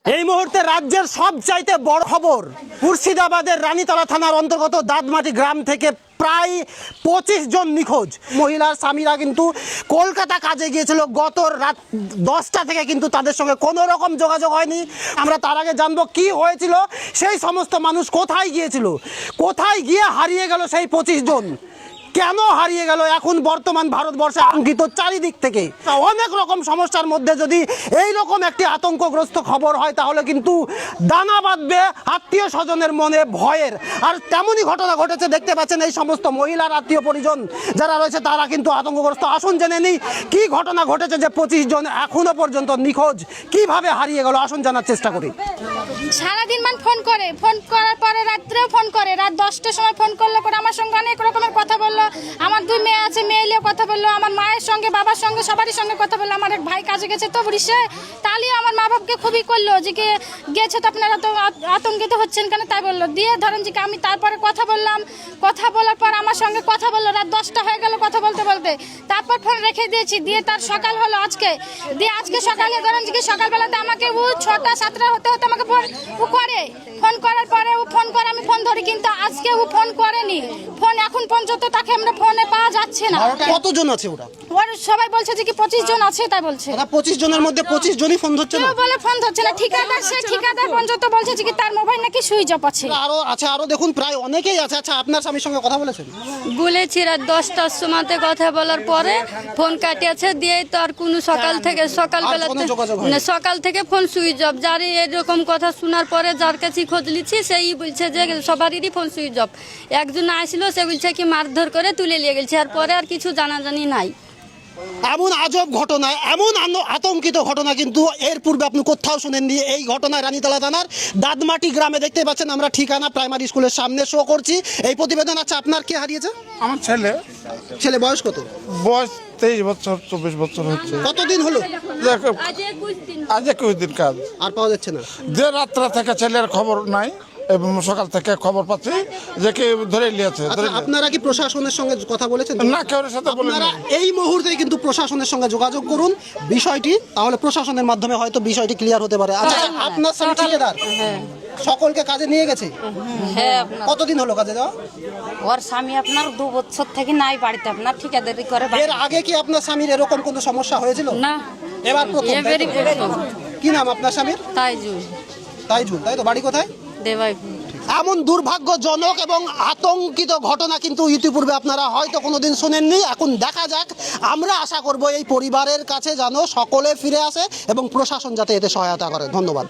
এই মুহূর্তে রাজ্যের সবচাইতে বড় খবর, মুর্শিদাবাদের রানীতলা থানার অন্তর্গত দাদমাটি গ্রাম থেকে প্রায় 25 জন নিখোঁজ। মহিলার স্বামীরা কিন্তু কলকাতা কাজে গিয়েছিল, গত রাত 10টা থেকে কিন্তু তাদের সঙ্গে কোনো রকম যোগাযোগ হয়নি। আমরা তার আগে জানবো কি হয়েছিল, সেই সমস্ত মানুষ কোথায় গিয়েছিল, কোথায় গিয়ে হারিয়ে গেল সেই 25 জন, কেন হারিয়ে গেল। এখন বর্তমান ভারতবর্ষে আঙ্কিত চারিদিক থেকে অনেক রকম সমস্যার মধ্যে যদি এই রকম একটি আতঙ্কগ্রস্ত খবর হয়, তাহলে কিন্তু দানা বাঁধবে আত্মীয় স্বজনের মনে ভয়ের। আর তেমনই ঘটনা ঘটেছে, দেখতে পাচ্ছেন এই সমস্ত মহিলার আত্মীয় পরিজন যারা রয়েছে তারা কিন্তু আতঙ্কগ্রস্ত। আসুন জেনে নিই কি ঘটনা ঘটেছে যে 25 জন এখনো পর্যন্ত নিখোঁজ, কিভাবে হারিয়ে গেল। আসুন জানার চেষ্টা করি। সারাদিন ফোন করার পরে রাত্রেও ফোন করে, রাত 10টার সময় ফোন করলো, করে আমার সঙ্গে অনেক রকমের কথা বললো। আমার 2 মেয়ে আছে, মেয়ে নিয়ে কথা বললো, আমার মায়ের সঙ্গে বাবার সঙ্গে সবারই সঙ্গে কথা বললো। আমার এক ভাই কাজে গেছে তো বরিশে, তাহলেও আমার মা বাপকে খুবই করলো যে গেছে তো আপনারা তো আতঙ্কিত হচ্ছেন কেন, তাই বললো। দিয়ে ধরেন যে আমি তারপরে কথা বললাম, কথা বলার পর আমার সঙ্গে কথা বললো, রাত 10টা হয়ে গেল কথা বলতে বলতে। তারপর ফোন রেখে দিয়েছি, দিয়ে তার সকাল হলো আজকে। দিয়ে আজকে সকালে ধরেন যে সকালবেলাতে আমাকে ও 6টা 7টা হতে হতে আমাকে ফোন করার পরে ও ফোন করে, আমি ফোন ধরি, কিন্তু আজকে ও ফোন করেনি। ফোন এখন পর্যন্ত তাকে আমরা ফোনে পাওয়া যাচ্ছে না। কতজন আছে ওরা? ওর সবাই বলছে যে 25 জন আছে, তাই বলছে। 25 জনের মধ্যে 25 জনই ফোন ধরছে না, বলে ফোন ধরছে না। ঠিকাদার, সে ঠিকাদার পর্যন্ত বলছে যে তার মোবাইল নাকি সুইচ অফ আছে। আরো আছে, আরো দেখুন প্রায় অনেকেই আছে। আচ্ছা, আপনার স্বামীর সঙ্গে কথা বলেছেন? বলেছি, রাত 10টার সময়তে কথা বলার পরে ফোন কাটিয়েছে। দিয়ে তো আর কোনো সকাল থেকে ফোন সুইচ অফ। যার এরকম কথা শোনার পরে যার কাছে খোঁজ নিচ্ছি, সেই বলছে যে সবারই ফোন সুইচ অফ। একজন আসলো, সে বলছে কি মারধর করে তুলে নিয়ে গেছে, আর পরে আর কিছু জানাজানি নাই। এমন আজব ঘটনা, এমন আতঙ্কিত ঘটনা কিন্তু এর পূর্বে আপনি কোথাও শুনেননি। এই ঘটনায় রানীতলা থানার দাদমাটি গ্রামে, দেখতে পাচ্ছেন আমরা ঠিকানা প্রাইমারি স্কুলের সামনে শো করছি এই প্রতিবেদন। আচ্ছা, আপনার কে হারিয়েছে? আমার ছেলে। ছেলে বয়স কত? বয়স 23 বছর 24 বছর হচ্ছে। কতদিন হলো? আজ 21 দিন কাজ। আর পাওয়া যাচ্ছে না। যে রাত্রা থেকে ছেলের খবর নাই, এবং সকাল থেকে খবর পাচ্ছি যে কে ধরে নিয়েছে। আপনারা কি প্রশাসনের সঙ্গে কথা বলেছেন? না, কেউ সাথে বলেন। আপনারা এই মুহূর্তে কিন্তু প্রশাসনের সঙ্গে যোগাযোগ করুন বিষয়টি, তাহলে প্রশাসনের মাধ্যমে হয়তো বিষয়টি ক্লিয়ার হতে পারে। আচ্ছা, আপনার স্বামী ঠিকাদার, সকলকে কাজে নিয়ে গেছে? হ্যাঁ। কতদিন হলো কাজে যাওয়া? ওর স্বামী আপনার 2 বছর থেকে নাই বাড়িতে, আপনার ঠিকাদারি করে। এর আগে কি আপনার স্বামীর এরকম কোনো সমস্যা হয়েছিল? না, এবার প্রথম। এবারই প্রথম। কি নাম আপনার স্বামীর? তাইজুল। তাইজুল, তাই তো? বাড়ি কোথায়? দেবাইপুর। এমন দুর্ভাগ্যজনক এবং আতঙ্কিত ঘটনা কিন্তু ইতিপূর্বে আপনারা হয়তো কোনোদিন শোনেননি। এখন দেখা যাক, আমরা আশা করব এই পরিবারের কাছে যেন সকলে ফিরে আসে এবং প্রশাসন যাতে এতে সহায়তা করে। ধন্যবাদ।